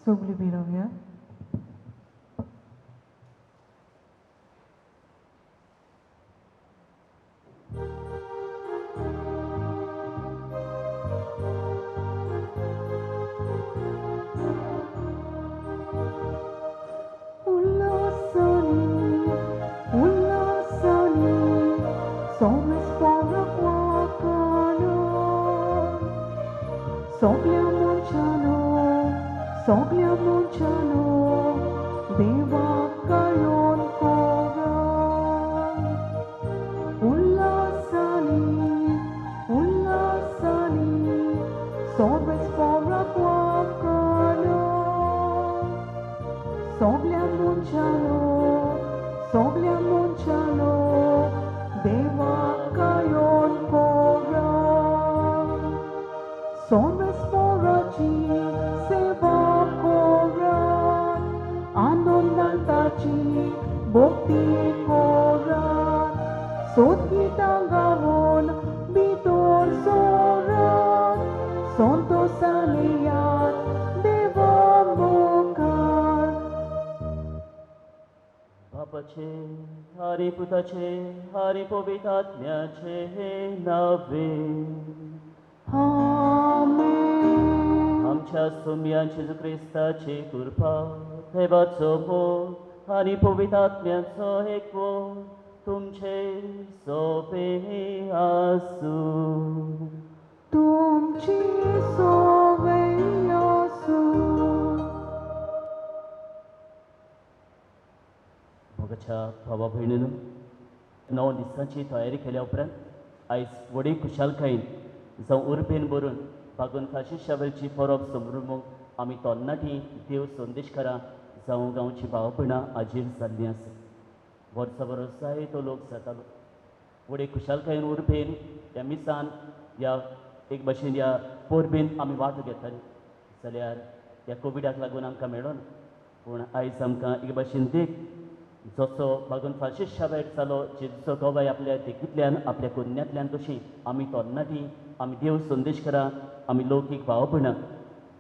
Sugli Birovia. Soglia Monciano, Deva Kayon Koran. Ullasani, Sobres Fora Kwakano. Soglia Monciano, Deva Kayon Koran. Sobres Fora Chi, Seva Koran. Anondantachi, Bhakti Koran. Sot kita gawon, bitor soran. Sonto saliyat, Deva Mokar. बापाचे Hari पुताचे Hari पवित्रात्म्याचे नावे Amen. आमच्या सोम्यान जेजू क्रिस्ताची कृपा देवाचो मोग आणि पवित्रात्म्याचो एकवो तुमचे सोबे आसू तुमची सोवय आसू. मोगाच्या भावा भयणीनो 9 दिसांची तयारी केल्या उपरांत आयज व्हडी खुशालकायेन जावं उर्बेन भरून बागोन काशीशावेलची परब समरुमूंक आमी तरणाटी देव संदेशकारां जावं गांवची भाव भयणां हाजीर जाल्लीं आसा. वर्सा वर्स जायतो लोक जातालो. व्हडी खुशालकायेन उर्बेन ह्या मिसान ह्या एक भशेन ह्या पोरबेन आमी वांटो घेतालीं जाल्यार ह्या कोविडाक लागून आमकां मेळ्ळो ना. पूण आयज आमकां एक भशेन देख जसो बागोन फाशीश शावेर जालो जेजूचो गोवाय आपल्या देखींतल्यान आपल्या कोन्यांतल्यान तशी आमी तरणाटी आमी देव संदेशकारां आमी लौकीक भाव भयणां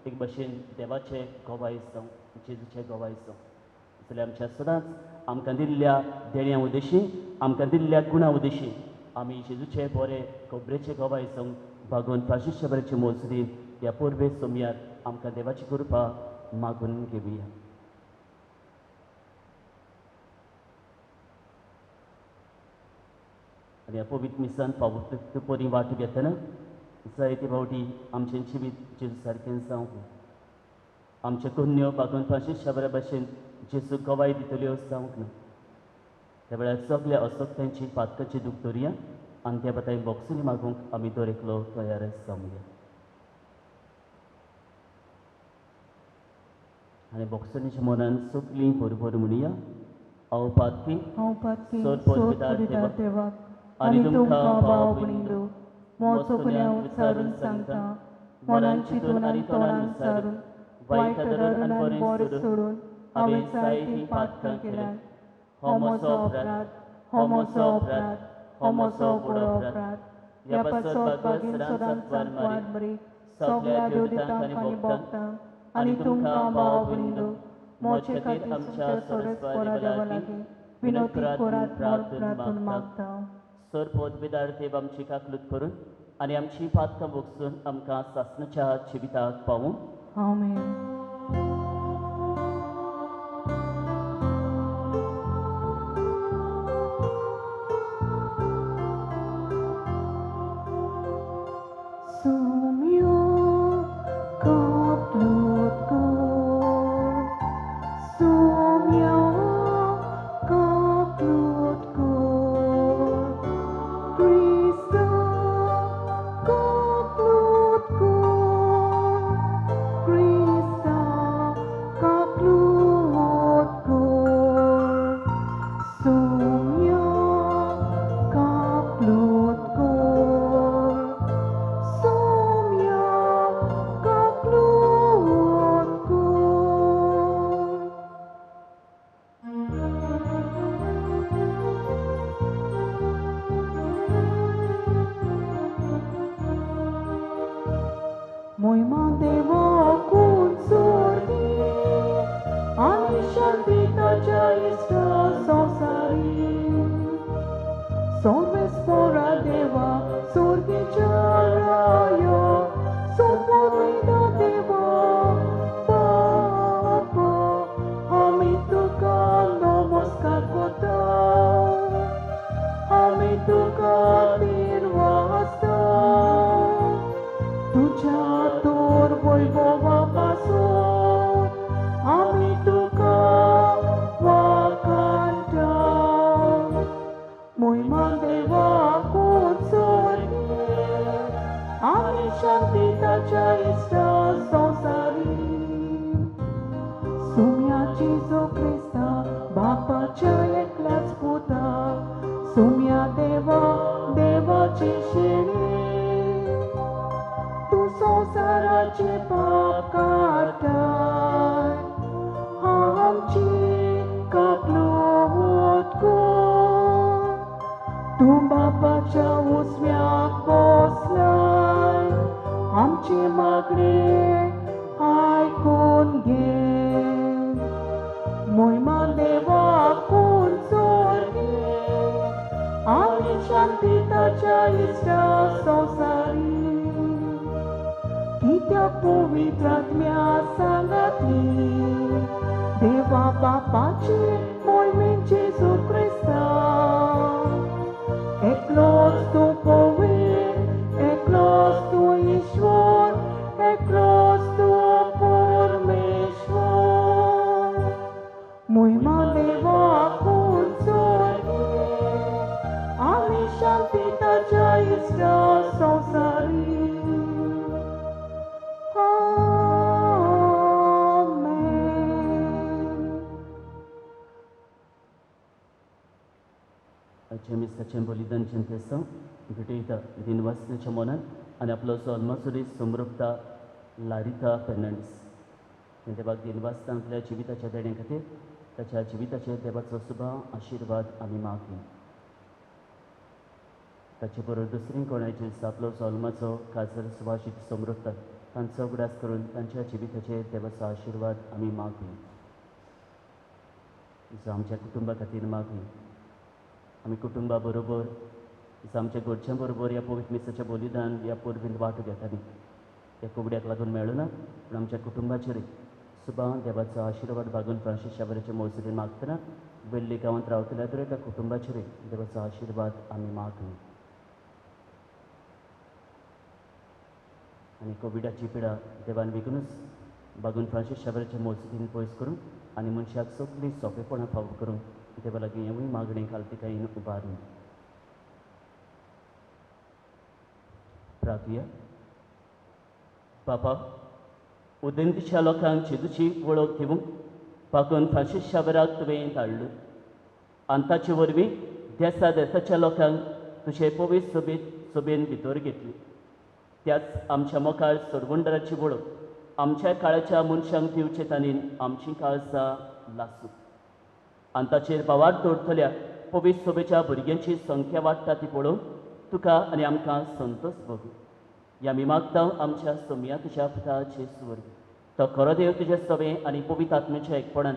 एक भशेन देवाचें गोवाय जावं जेजूचें गोवाय जावं जाल्यार आमच्या सदांच आमकां दिल्ल्या देण्या उदेशी आमकां दिल्ल्या गुणां उदेशी आमी जेजूचें बरें खोबरेचें गोवाय जावं बागोन फाशीश शावेरचे मोजरीन ह्या पोरबे सोमयार आमकां देवाची कृपा मागून घेवया. आनी ह्या पवित्र मिसान पावत परी वांटो घेतना जायते फावटी आमचें जिवीत जेजू सारकें जावंक ना. आमचे कन्यो बागोन फाशीश शावेरा भशेन जेजू गोवाय दितल्यो जावंक ना. त्या वेळार सगल्या असोक्त्यांची पातकाची दूख धरया आनी त्या बताय बोक्सुनी मागूंक आमी दर एकलो तयार जावया. आनी बोक्सुनीच्या मनान सगलीं बरोबर म्हणुया. हांव पातकी हांव पातकी सोद सोद पोरविदार पुरिदार देवा देवाक आनी आनी तुमकां तुमकां भाव भाव भयणीलो भयणीलो मोचो कोल्या उच्चारून सांगता मनान चिंतून आनी तोंडान उच्चारून वायट धरून आनी बरें सोडून हांवें जायतीं पातकां केल्यात. हो म्हजो अपराध, हो म्हजो अपराध, हो म्हजो व्हडलो अपराध. ह्या पासत बागेन सदांच सांकवार मरी सगल्या देवदितांक आनी भक्तांक आनी तुमकां भाव भयणीलो मोचे खातीर आमच्या सोरेस्परा देवा लागीं विनोती करात म्हूण प्रार्थून मागता. सर पोतबेदार देव आमची काकलूत करून आनी आमची पातकां भोगसून आमकां सासणाच्या जिविताक पावूं. आमेन. Sumio kaplut kor, Sumio kaplut kor, Krista kaplut kor, Krista Sorvespora Deva, Surgicharaya, Supurida Deva, Papa, Amituka Namaskar Kota, Amituka Nirvasta, Tuja Tor Vaibhavapasun, Amituka Vakanta. महिमा देवा कुत्सोरी आणि शांती त्याच्या इष्ट संसारी सोम्याची जो ख्रिस्ता बापाच्या एकल्याच पुता सोम्या देवा देवाची शेणी तू संसाराचे पाप काढाय आमची कापलोत कोण तू बापाच्या उजव्याक बसलाय आमची मागणी ऐकून घे महिमा देवा कुंचोरी आणि शांती त्याच्या इष्ट संसारी कित्याक पवित्र आत्म्या सांगतली देवा बापाची मोहिमेची जेजू ख्रिस्ता एकलोच तू पवित्र एकलोच तू ईश्वर एकलोच तू परमेश्वर महिमा देवा कुंचोरी आणि शांती त्याच्या इष्ट संसारी Mistačen bolidan čentesa, gdejta dinvasnecha monan, आणि आपलो सोलमासुरी समृप्ता लारिता फेर्नांडीस हे देवाक दिनवासता आपल्या जिविताच्या देणे खातीर ताच्या जिविताचेर देवाचो सुभा आशिर्वाद आमी मागली ताचे बरोबर दुसरी कोणाचे आपलो सोलमाचो काजर सुवाशीत समृप्ता तांचो उगडास करून तांच्या जिविताचेर देवाचो आशिर्वाद आमी मागली जो आमच्या कुटुंबा खातीर मागली आमी कुटुंबा बरोबर आमच्या घरच्यां बरोबर ह्या पवित्र मिसाचें बलिदान ह्या परबीन वांटो घेताली त्या कोविडाक लागून मेळ्ळो ना पूण आमच्या कुटुंबाचेर सुबा देवाचो आशिर्वाद बागून फ्रांसीस शाबराच्या मौसुरीन मागतना वेल्ली गांवांत रावतल्या तर एका कुटुंबाचेर देवाचो आशिर्वाद आमी मागली आनी कोविडाची पिडा देवान विकूनच बागून फ्रांसीस शाबराच्या मौसुरीन पयस करून आनी मनशाक सगळी सोंपेपणां फावो करूंक देवा लागीं हेवूय मागणी कालतिकायेन उबारली प्रार्थया बापा उदेंतीच्या लोकांक जेजूची वळख दिवंक पाकून फ्रांसीस शाबराक तुवें धाडलो आनी ताचे वरवीं देसा देसाच्या लोकांक तुजे पवित्र सोबेन भितर घेतली त्याच आमच्या मोखार सोडवंडराची वळख आमच्या काळाच्या मनशांक दिवचे ताणीन आमची काळजां लासूं आनी ताचेर बावार दवरतल्या पवित्र सोबेच्या भुरग्यांची संख्या वाडटा ती पळोवन तुका आनी आमकां संतोश भोगू ह्या मी मागता आमच्या सोम्या तुज्या पुताचे स्वर तो खरो देव तुजे सवे आनी पवित्र आत्म्याच्या एकपणान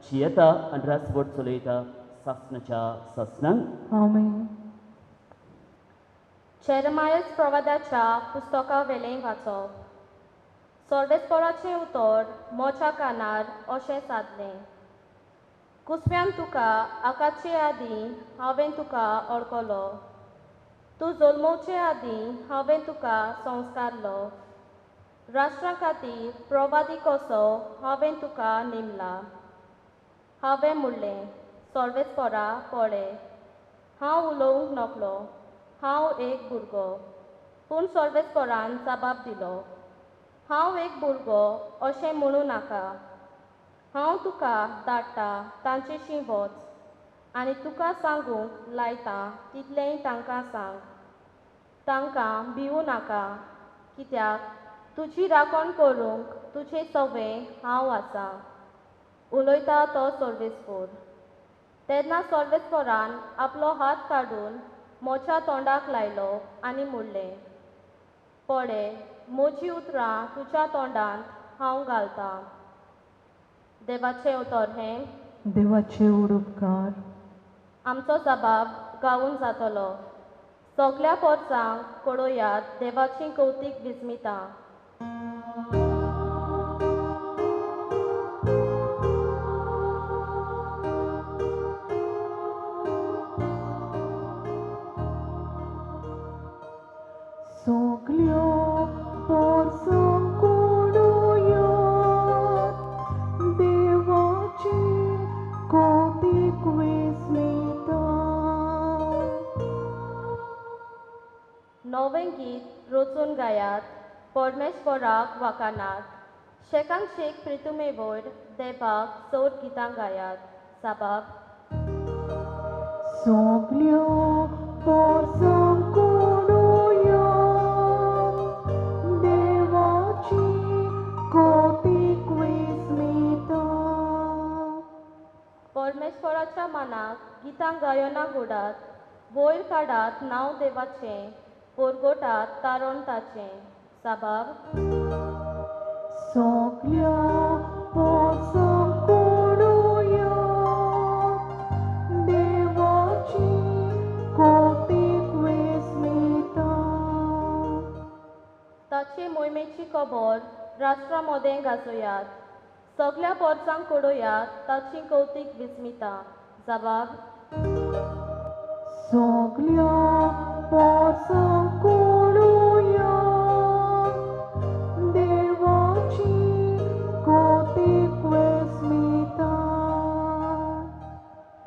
जियेता आनी रासवट चलयता सासनाच्या सासनांक आमेन Jeremiah's प्रवादाच्या पुस्तका वेलें वाचप सोर्बेस्पोराचें उतर मोच्या कानार अशें सादलें कुसव्यान तुका आकाचे आदीं हांवें तुका अडकलो तूं जल्मोवचे आदीं हांवें तुका संस्कारलो राष्ट्रा खातीर प्रवादी कसो हांवें तुका नेमला हांवें म्हणलें सोर्बेस्पोरा पळय हांव उलोवंक नकलो हांव एक भुरगो पूण सोर्बेस्पोरान जबाब दिलो हांव एक भुरगो अशें म्हणूं नाका हांव तुका धाडटा तांचेशी वच आनी तुका सांगूंक लायता तितलेंय तांकां सांग तांकां भिवू नाका कित्याक तुजी राखण करूंक तुजे सवे हांव आसा उलयता तो सोर्बेस्पोर तेन्ना सोर्बेस्पोरान आपलो हात काडून मोच्या तोंडाक लायलो आनी म्हणलें पळय म्हजीं उतरां तुज्या तोंडांत हांव घालतां देवाचें उतर हें देवाचे उपकार आमचो जबाब गावून जातलो. सगळ्या पोरसांक पळोवयात देवाची कौतीक विस्मिता. सगळ्यो पोरसांक पळोवयात देवाची कौतीक विस्मिता. नवें गीत रचून गायात, परमेश्वराक वाखाणात. शेकांक शेक प्रितुमे वयर देवाक चड गितां गायात. साबाब सगळ्यो पोरसांक पळोवयात देवाची कौतीक विस्मिता. परमेश्वराच्या मानाक गितां गायना घोडात. वयर काडात नांव देवाचें, पोरगोटात तारण ताचें. साबाब सगळ्या पोरसांक पळोवयात देवाची कौतीक विस्मिता. ताचे मोहिमेची खबर राष्ट्रा मदें गाजोयात. सगळ्या पोरसांक पळोवयात ताची कौतीक विस्मिता. जबाब सगळ्या पोरसांक पळोवयात देवाची कौतीक विस्मिता.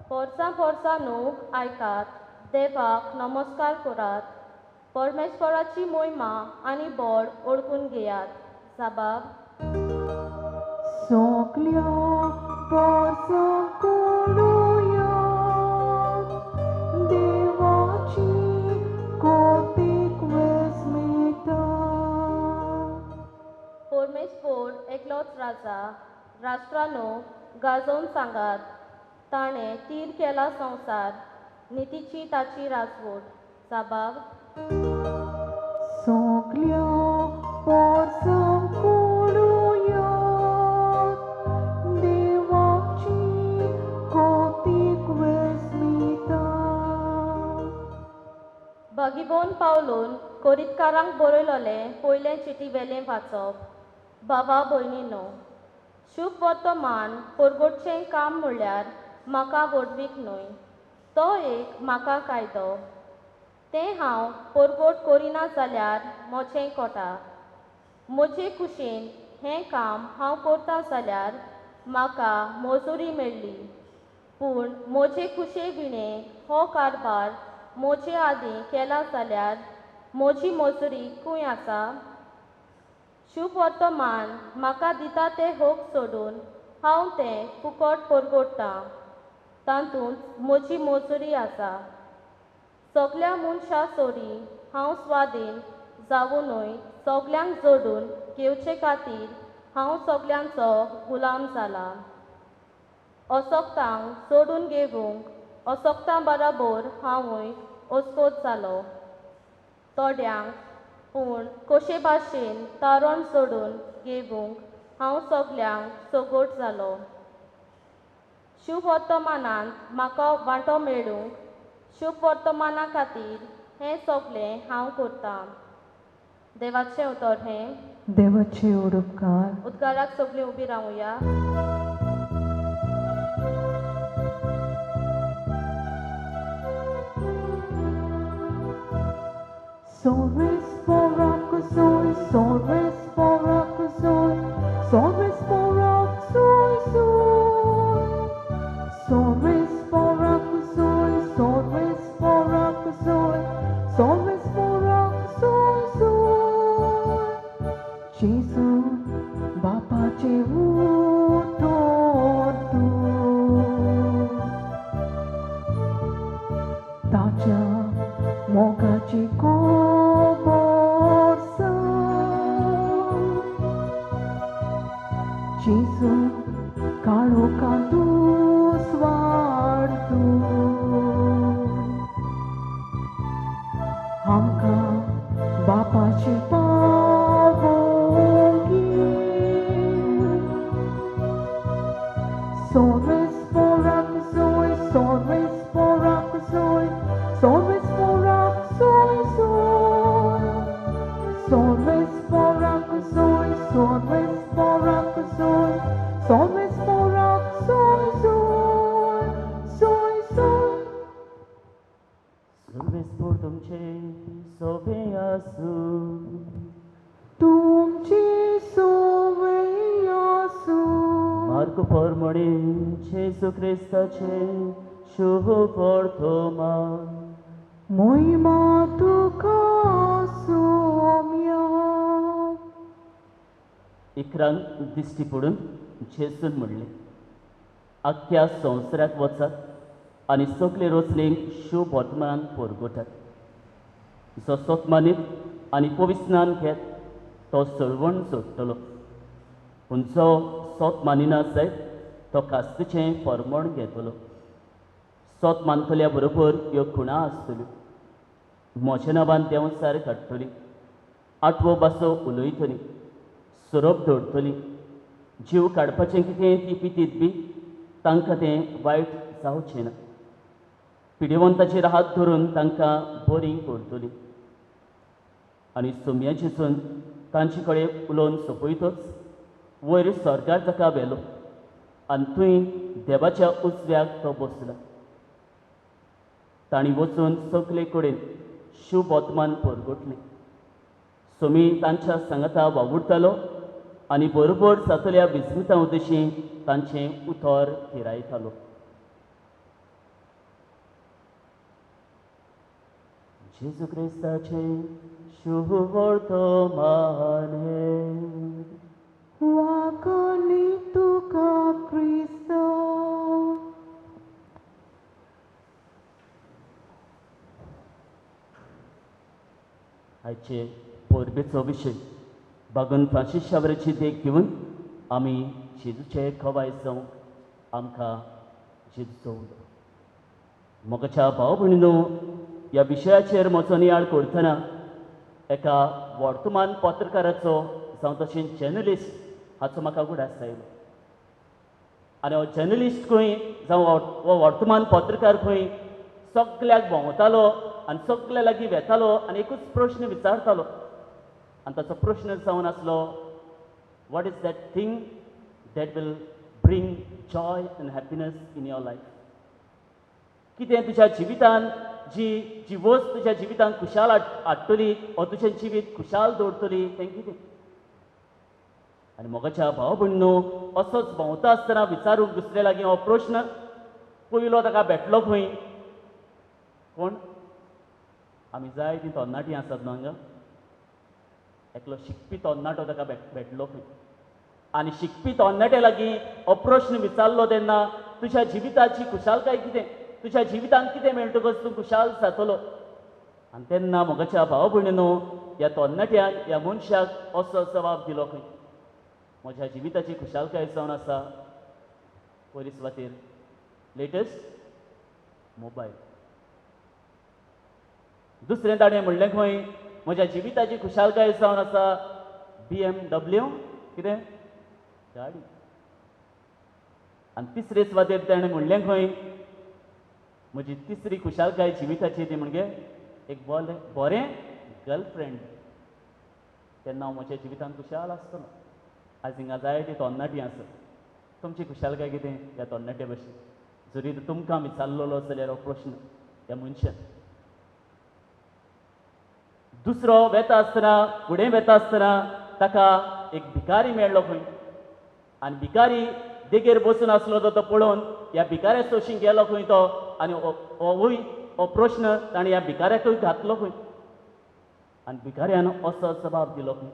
पोरसां पोरसां न्हू आयकात, देवाक नमस्कार करात. परमेश्वराची मोहिमा आनी बोड ओळखून घेयात. साबाब सगळ्या पोरसांक पळोवयात देवाची कौतीक विस्मिता. परमेश्वर एकलोच राजा. राष्ट्रांनो गाजोवन सांगात, ताणें तीर केला संवसार, नितीची ताची राजवट. साबाब सगळ्या पोरसांक पळोवयात देवाची कौतीक विस्मिता. बागिबोन पावलून कोरीतकारांक बरयलोलें पयलें चिटी वेलें वाचप. बाबा भयणीनो, शुभ वर्तमान परगोटचें काम म्हणल्यार म्हाका वडवीक न्हय, तो एक म्हाका कायदो. तें हांव परगोट करिना जाल्यार मोचें कोटा. म्हजे कुशीन हें काम हांव करतां जाल्यार म्हाका मजुरी मेळ्ळी. पूण म्हजे कुशे विणें हो कारबार म्हजे आदीं केला जाल्यार म्हजी मजुरी खंय आसा? शुभ वर्तमान म्हाका दिता तें होक सोडून हांव तें फुकट परगोडटां. तातूंत म्हजी मजुरी आसा. सगळ्या मनशां सोडी हांव स्वाधीन जावूनय सगळ्यांक जोडून घेवचे खातीर हांव सगळ्यांचो गुलाम जाला. असोक्तांक सोडून घेवंक असोक्तां बराबर हांवूय ओस्कोत जालो. थोड्यांक पूण कशे भाशेन तारण सोडून घेवंक हांव सगळ्यांक सोगोट जालो. शुभ वर्तमानांत म्हाका वांटो मेळूंक शुभ वर्तमाना खातीर हें सगळें हांव करतां. देवाचें उतर हें. देवाचे उपकार. उद्गाराक सगळीं उबी रावुया. Solves porak soy, solves porak soy, solves porak soy soy. Solves porak soy, solves porak soy, solves porak soy soy. Jesu बापाचे उतर तू, ताच्या मोगाची खबर सांग. जेजू काळोखा तूं स्वार तूं, आमकां बापाची पावोंगी. Solves porak soy, solves porak soy, Somes morak soy soy soy soy. Sarves पोर तुमचे सोबे आसू तुमची सोवयासू. मार्क पोरमोडी जेसू क्रिस्ताचे शुभ वर्तमान. Moima tuka somya. इकरांक दिश्टी पडून जेसून म्हणलें, आख्ख्या संवसाराक वचात आनी सगळे रोसलेंक शुभ वर्तमान परगटात. जो सोतमानीत आनी पविस्नान घेत तो सळवण सोडटलो, पूण जो सोत मानिना जायत तो कास्तीचें फर्मण घेतलो. सोत मानतल्या बरोबर ह्यो खुणा आसतल्यो. म्हज्या नांवान देंवचार काडटली, आठवो बासो उलयतली, सोरोप दवरतली. जीव काडपाचें कितें ती पितीत बी तांकां तें वायट जावचें ना. पिडेवंताचेर हात धरून तांकां बरीं करतली. आनी सुमयाचेसून तांचे कडेन उलोवन सोंपयतच वयर स्वर्गार ताका व्हेलो आनी थंय देवाच्या उजव्याक तो बसला. तांणी वचून सगळे कडेन शुभ वर्तमान परगटलें. सुमी तांच्या सांगाता वावुरतालो आनी बरोबर जातल्या विस्मितां उद्देशीं तांचें उतर थिरायतालो. जेजू क्रिस्ताचें शुभ वर्तमान हे. Wakani tuka Kristo. आयचे परबेचो विशय बागून फ्रांसीस शावेराची देख घेवन आमी जेजूचे खवाय जावंक आमकां जेजूचो उलो. मोगाच्या भाव भयणीनो, ह्या विशयाचेर म्हजो नियाळ करतना एका वर्तमान पत्रकाराचो जावं तशेंच जर्नलिस्ट हाचो म्हाका उगडास आयलो. आनी हो जर्नलिस्ट खंय जावं हो वर्तमान पत्रकार खंय सगल्याक भोंवतालो आनी सगल्या लागीं वेतालो आनी एकूच प्रश्न विचारतालो. आनी ताचो प्रश्न जावन आसलो, what is that thing that will bring joy and happiness in your life. कितें तुज्या जिवितान जी वस्त तुज्या जिवितान खुशाल हाडटली वा तुजें जिवीत खुशाल दवरतली तें कितें. आनी मोगाच्या भाव भयणीनो, असोच भोंवता आसतना विचारूंक दुसरे लागीं हो प्रश्न पयलो ताका भेटलो खंय. कोण? आमी जाय ती तरणाटीं आसात न्हू हांगा. एकलो शिकपी तरणाटो ताका भेटलो खंय. आनी शिकपी तरणाट्या लागीं हो प्रश्न विचारलो तेन्ना तुज्या जिविताची खुशालकाय कितें, तुज्या जिवितान कितें मेळटकच तूं खुशाल जातलो. आनी तेन्ना मोगाच्या भाव भयणीनो, ह्या तरणाट्यान ह्या मनशाक असो जबाब दिलो खंय, म्हज्या जिविताची खुशालकाय जावन आसा पयली सुवातेर लेटेस्ट मोबायल. दुसरें ताणें म्हणलें खंय, म्हज्या जिविताची खुशालकाय जावन आसा BMW कितें गाडी. आनी तिसरे सुवातेर ताणें म्हणलें खंय, म्हजी तिसरी खुशालकाय जिविताची ती म्हणजे एक बरें गर्लफ्रेंड. तेन्ना हांव म्हज्या जिवितान खुशाल आसतलो. आज हिंगा जायती तरणाटीं आसत. तुमची खुशालकाय कितें ह्या तरणाट्या भशेन. जरी तुमकां विचारलेलो जाल्यार हो प्रश्न ह्या मनशान. दुसरो वेता आसतना, फुडें वेता आसतना ताका एक भिकारी मेळ्ळो खंय. आनी भिकारी देगेर बसून आसलो तो पळोवन ह्या भिकाऱ्या तोशीं गेलो खंय तो. आनी हो प्रश्न ताणें ह्या भिकाऱ्याकूय घातलो खंय. आनी भिकाऱ्यान असो जबाब दिलो खंय,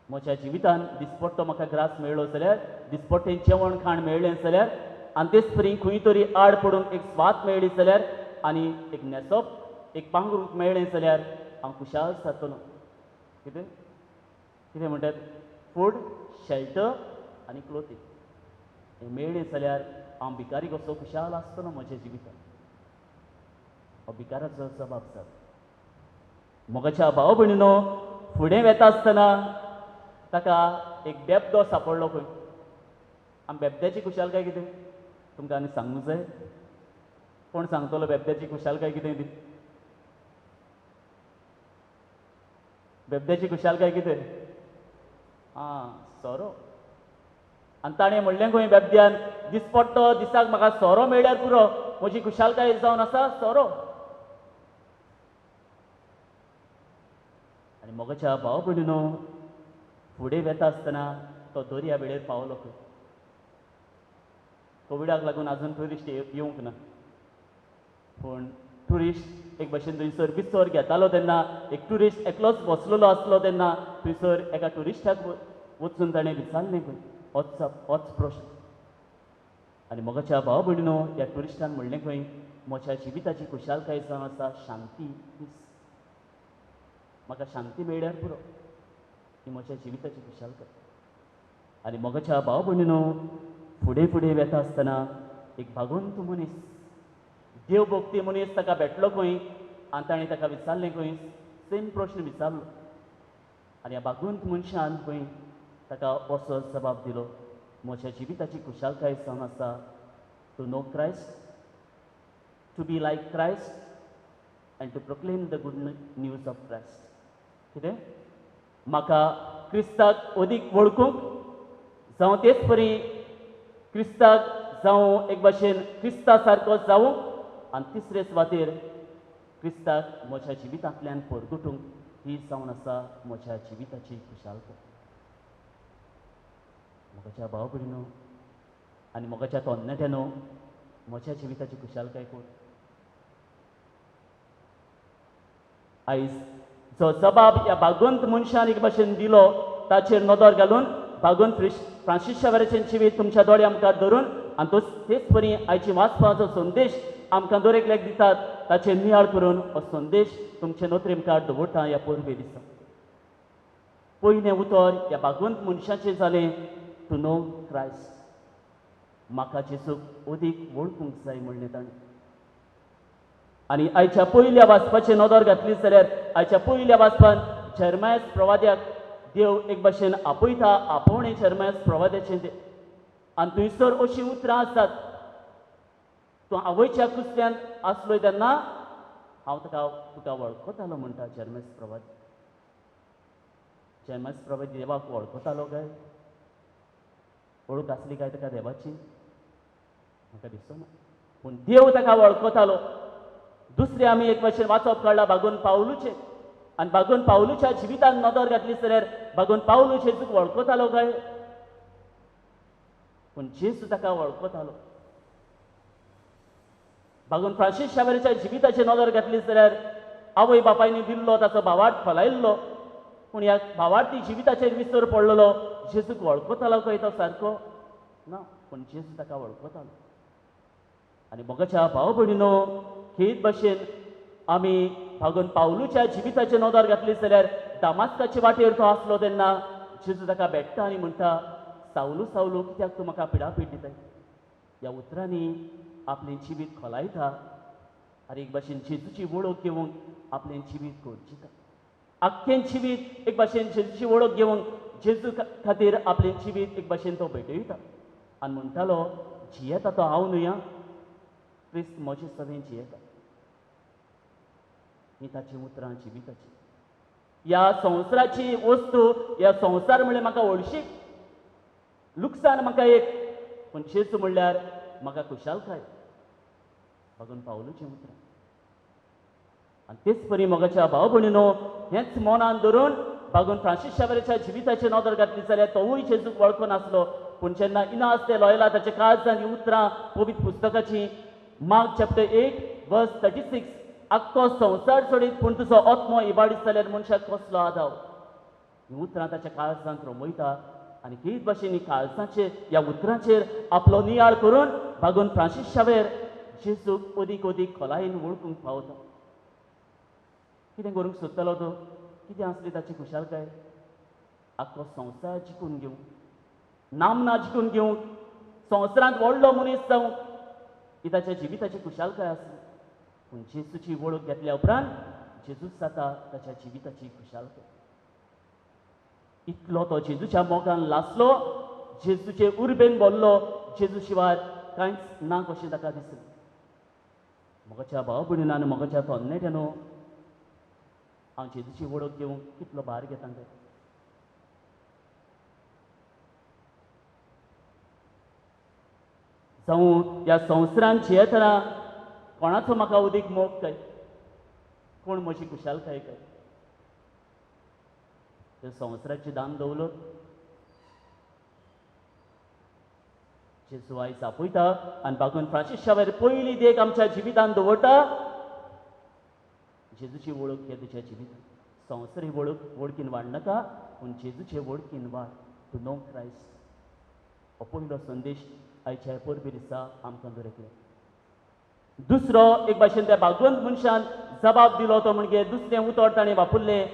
म्हज्या जिवितान दिसपट्टो म्हाका ग्रास मेळ्ळो जाल्यार, दिसपट्टें जेवण खाण मेळ्ळें जाल्यार, आनी तेच परी खंय तरी आड पडूंक एक स्वात मेळ्ळी जाल्यार, आनी एक न्हेसप एक पांघरूंक मेळ्ळें जाल्यार हांव खुशाल जातलो. कितें कितें म्हणटात, फूड, शेल्टर आनी क्लोथींग हें मेळ्ळें जाल्यार हांव भिकारी कसो खुशाल आसतलो म्हज्या जिवितान. हो भिकाराचो जबाब जाता. मोगाच्या भाव भयणीनो, फुडें वेता आसतना ताका एक बेबदो सांपडलो खंय. आनी बेबद्याची खुशालकाय कितें तुमकां आनी सांगूंक जाय? कोण सांगतलो बेबद्याची खुशालकाय कितें ती? बेबद्याची खुशालकाय कितें? सोरो. आनी ताणें म्हणलें खंय बेबद्यान दीस पडटो दिसाक म्हाका सोरो मेळ्ळ्यार पुरो म्हजी खुशालकाय जावन आसा सोरो. आनी मोगाच्या भाव भयणीनो फुडें वेता आसतना तो दर्या वेळेर पावलो खंय. कोविडाक लागून आजून ट्युरिस्ट येवंक ना, पूण ट्युरिस्ट एक भशेन थंयसर विसर घेतालो तेन्ना एक ट्युरिस्ट एकलोच बसलेलो आसलो तेन्ना थंयसर एका ट्युरिस्टाक वचून ताणें विचारलें खंय होच प्रश्न. आनी मोगाच्या भाव भयणीनो ह्या ट्युरिस्टान म्हणलें खंय म्हज्या जिविताची खुशालकाय जावन आसा शांती, पीस. म्हाका शांती मेळ्ळ्यार पुरो ही म्हज्या जिविताची खुशालकाय. आनी मोगाच्या भाव भयणीनो फुडें फुडें वेता आसतना एक भागवंत मनीस देव भक्ती मनीस ताका भेटलो खंय आनी ताणें ताका विचारलें खंय सेम प्रश्न विचारलो. आनी ह्या भागवंत मनशान खंय ताका असो जबाब दिलो म्हज्या जिविताची खुशालकाय जावन आसा to know Christ, to be like Christ and to proclaim the good news of Christ. कितें म्हाका क्रिस्ताक अदीक वळखूंक जावं तेच परी क्रिस्ताक जावं एक भशेन क्रिस्ता सारको जावूं आनी तिसरे सुवातेर क्रिस्ताक म्हज्या जिवितांतल्यान परगटूंक ही जावन आसा म्हज्या जिविताची खुशालकाय. मोगाच्या भाव भयणीनो आनी मोगाच्या तरणाट्यानो म्हज्या जिविताची खुशालकाय कोण. आयज जो जबाब ह्या भागवंत मनशान एक भशेन दिलो ताचेर नदर घालून भागवंत फ्रांसीस शावेराचें जिवीत तुमच्या दोळ्या मुखार धरून आनी तेच परी आयची वाचपाचो संदेश आमकां दर एकल्याक दितात ताचेर नियाळ करून हो संदेश तुमचे नोत्रे मुखार दवरता ह्या पोरबे दिसा. पयलें उतर ह्या भागवंत मनशाचें जालें टू नो क्रायस्ट. म्हाका जेजूक अदीक वळखूंक जाय म्हणलें ताणें. आनी आयच्या पयल्या वाचपाचें नदर घातली जाल्यार आयच्या पयल्या वाचपान जर्मायास प्रवाद्याक देव एक भशेन आपयता आपोवणें जर्मायास प्रवाद्याचें आनी थंयसर अशीं उतरां आसात. तूं आवयच्या कुसत्यान आसलोय तेन्ना हांव तुका वळखतालो म्हणटा जर्मायास प्रवाद. जर्मायास प्रवाद देवाक वळखतालो काय, वळख आसली काय ताका देवाची म्हाका दिसना, पूण देव ताका वळखतालो. दुसरें आमी एक भशेन वाचप काडला भागोवन पावलूचें आनी भागोवन पावलूच्या जिवितान नदर घातली जाल्यार भागोवन पावलू जेजूक वळखतालो काय, पूण जेजू ताका वळखतालो. भागोवन फ्रांसीस शावेराच्या जिविताचेर नदर घातली जाल्यार आवय बापायनी दिल्लो ताचो भावार्थ फलायल्लो, पूण ह्या भावार्थी जिविताचेर विसर पडलेलो. जेजूक वळखतालो खंय तो सारको ना, पूण जेजू ताका वळखतालो. आनी मोगाच्या भाव भयणीनो हेच भशेन आमी भागोवन पावलूच्या जिविताचेर नदर घातली जाल्यार दामास्काचे वाटेर तो आसलो तेन्ना जेजू ताका भेटता आनी म्हणटा सावलू सावलू कित्याक तूं म्हाका पिडापीड दिताय. ह्या उतरांनी आपलें जिवीत खोलायता आनी एक भशेन जेजूची वळख घेवंक आपलें जिवीत घडचिता. आख्खें जिवीत एक भशेन जेजूची वळख घेवंक जेजू खातीर आपलें जिवीत एक भशेन तो भेटयता आनी म्हणटालो जियेता तो हांव न्हय, क्रिस्त म्हजे सवें जियेता. ही ताची उतरां जिविताची. ह्या संवसाराची वस्तू ह्या संवसार म्हणल्यार म्हाका हळशीक लुकसाण म्हाका एक, पूण जेजू म्हणल्यार म्हाका खुशालकाय. भागोवन पावलूचें उतरां आनी तेच परी मोगाच्या भाव भयणीनो हेंच मनान धरून भागोवन फ्रांसीस शावेराच्या जिविताचेर नदर घातली जाल्यार तोवूय जेजूक वळखनासलो, पूण जेन्ना इनास ते लॉयला ताच्या काळजान ही उतरां पवित्र पुस्तकाची मार्क चॅप्टर 8 वर्स 36 आख्खो संवसार सोडीत पूण तुजो आत्मो इबाडीत जाल्यार मनशाक कसलो आदाव. ही उतरां ताच्या काळजांत रमयता आनी हेच भशेन ही काळजाचेर ह्या उतरांचेर आपलो नियाळ करून भागोवन फ्रांसीस शावेर जेजूक अदीक अदीक खोलायेन वळखूंक पावता. कितें करूंक सोदतालो तो, कितें आसली ताची खुशालकाय, आख्खो संवसार जिखून घेवंक, नामना जिखून घेवंक, संवसारांत व्हडलो मनीस जावंक ही ताच्या जिविताची खुशालकाय आसली. पूण जेजूची वळख घेतल्या उपरांत जेजूच जाता ताच्या जिविताची खुशालकाय. इतलो तो जेजूच्या मोगान लासलो, जेजूचे उर्बेन भरलो, जेजू शिवाय कांयच ना कशें ताका दिसलें. मोगाच्या भाव भयणीनो आनी मोगाच्या तरणाट्यानो हांव जेजूची वळख घेवंक कितलो भार घेता काय. जावं ह्या संवसारांत जियेतना कोणाचो म्हाका उदीक मोग काय, कोण म्हजी खुशालकाय काय, त्या संवसाराची दान दवलत जेजू आयज आपयता आनी बागून फ्रांसीस शावेर पयली देख आमच्या जिवितांत दवरता. जेजूची वळख हे तुज्या जिवितांत. संवसारी वळखीन वाडनाका, पूण जेजूचे वळखीन वाड. To know Christ. हो पयलो संदेश आयच्या परबी दिसा आमकां दवरतले. दुसरो एक भाशेन त्या भागवंत मनशान जबाब दिलो तो म्हणजे दुसरें उतर ताणें वापरलें,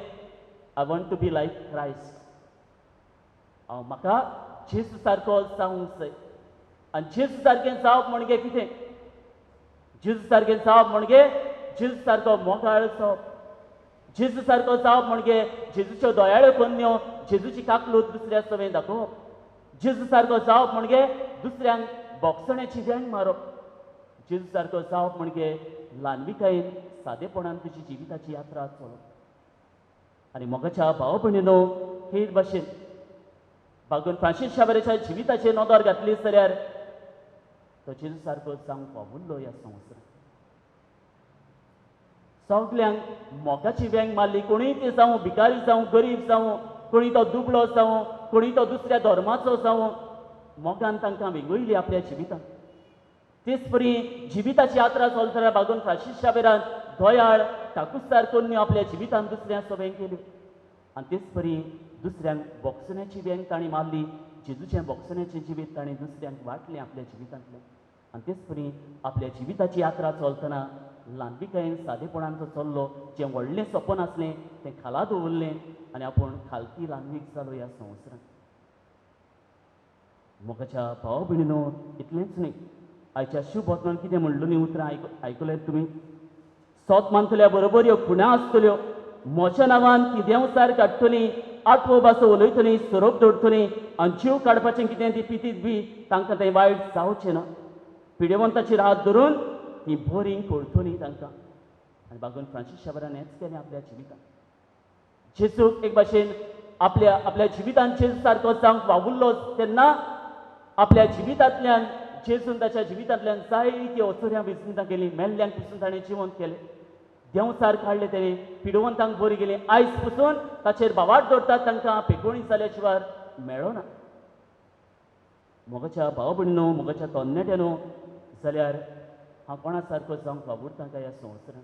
I want to be like Christ. म्हाका जेजू सारको जावंक जाय. आनी जेजू सारकें जावप म्हणजे कितें? जेजू सारकें जावप म्हणजे जेजू सारको मोगाळ जावप. जेजू सारको जावप म्हणजे जेजूच्यो दोयाळ्यो कन्यो जेजूची काकलूत दुसऱ्या सवें दाखोवप. जेजू सारको जावप म्हणजे दुसऱ्यांक बोगसण्याची वेंग मारप. जेजू सारको जावप म्हणजे ल्हानविकायेन सादेपणान तुजी जिविताची यात्रा चलोवप. आनी मोगाच्या भाव भयणीनो, हेच भाशेन बागून फ्रांसीस शावेराच्या जिविताचेर नदर घातली जाल्यार तो जेजू सारको जावंक वावुरलो ह्या संवसारांत. सगल्यांक मोगाची वेंग मारली. कोणीय ते जावं भिकारी जावं, गरीब जावं, कोणी तो दुबळो जावं, कोणी तो दुसऱ्या धर्माचो जावं, मोगान तांकां वेगळयली आपल्या जिवितांत. तेच परी जिविताची यात्रा चलतना बागून फ्रांसीस शावेरान दोयाळ ठाकुस्तार कन्यो आपल्या जिवितांत दुसऱ्या सवें केल्यो. आनी तेच परी दुसऱ्यांक बोगसण्याची वेंग ताणीं मारली. जेजूचें बोगसण्याचें जिवीत ताणें दुसऱ्यांक वाटलें आपल्या जिवितांतलें. आनी तेच परी आपल्या जिविताची यात्रा चलतना ल्हानविकायेन सादेपणान जो चल्लो, जें व्हडलें सपन आसलें तें खाला दवरलें आनी आपूण खालती ल्हानवीक जालो ह्या संवसारांत. मोगाच्या भाव भयणीनो, इतलेंच न्ही, आयच्या शुभ वचनांत कितें म्हणलो न्ही उतरां आयकल्यात तुमी. सोत मानतल्या बरोबर ह्यो खुणा आसतल्यो, म्हज्या नांवान ती देंवचार काडटलीं, आठवो भासो उलयतलीं, सोरोप दवरतलीं, आनी जीव काडपाचें कितें ती पितीत बी तांकां तें वायट जावचें ना. पिडेवंताची रात धरून ती बोरीं कोळटलीं तांकां. आनी बागून फ्रांसीस शावेरान हेंच केलें आपल्या जिवितांत. जेजूक एक भाशेन आपल्या जिवितांत जेजू सारको जावंक वावुरलो तेन्ना आपल्या जिवितांतल्यान जेजून ताच्या जिवितांतल्यान जायतीं ओचोऱ्यां विस्मितां केलीं. मेल्ल्यांक पसून ताणें जिवंत केलें. देंवचार काडलें तेणें. पिडवंतांक बरी गेली. आयज पसून ताचेर भावार्थ दवरतात तांकां पेकोवणी जाल्या शिवाय मेळना. मोगाच्या भाव भयणीनो, मोगाच्या तरणाट्यांनो, जाल्यार हांव कोणा सारको जावंक वावुरतां काय ह्या संवसारांत?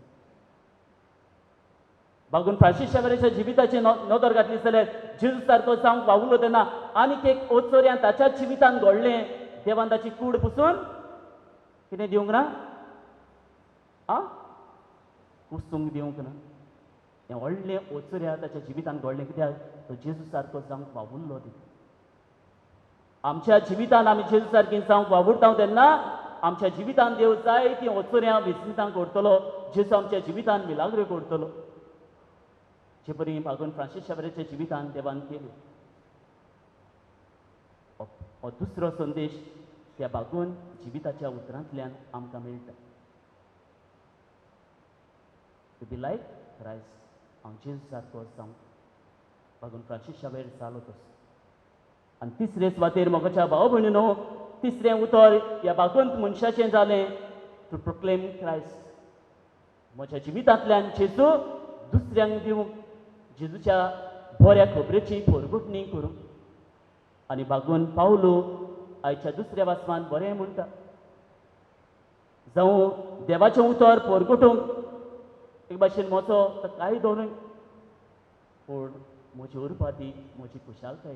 बागून फ्रांसीस शावेराच्या जिविताची नदर घातली जाल्यार जेजू सारको जावंक वावुरलो तेन्ना आनीक एक ओचोऱ्यां ताच्याच जिवितांत घडलें. देवान ताची कूड पुसून कितें दिवंक ना? पुसूंक दिवंक ना. हें व्हडलें ओचोऱ्या ताच्या जिवितांत घडलें. कित्याक तो जेजू सारको जावंक वावुरलो देखून. आमच्या जिवितांत आमी जेजू सारकीं जावंक वावुरता तेन्ना आमच्या जिवितांत देव जायतीं ओचोऱ्यां विस्मितांक करतलो. जेजू आमच्या जिवितांत मिलाग्रो करतलो. जे परी बागून फ्रांसीस शावेराच्या जिवितांत देवान केलें. हो दुसरो संदेश त्या बागून जिविताच्या उतरांतल्यान आमकां मेळटा. To be like Christ. हांव जेजू सारको जावंक बागून फ्रांसीस शावेर जालो तसो. आनी तिसरे सुवातेर मोगाच्या भाव भयणीनो, तिसरें उतर ह्या बागवंत मनशाचें जालें टू प्रोक्लेम क्रायस्ट. म्हज्या जिवितांतल्यान जेजू दुसऱ्यांक दिवंक, जेजूच्या बऱ्या खबरेची परगटणी करूंक. आनी बागून पावलो आयच्या दुसऱ्या वाचनांत बरें म्हणटा, जावं देवाचें उतर परगटूंक एक भाशेन म्हजो काय दोनूय, पूण म्हजी उरपाती म्हजी खुशालकाय.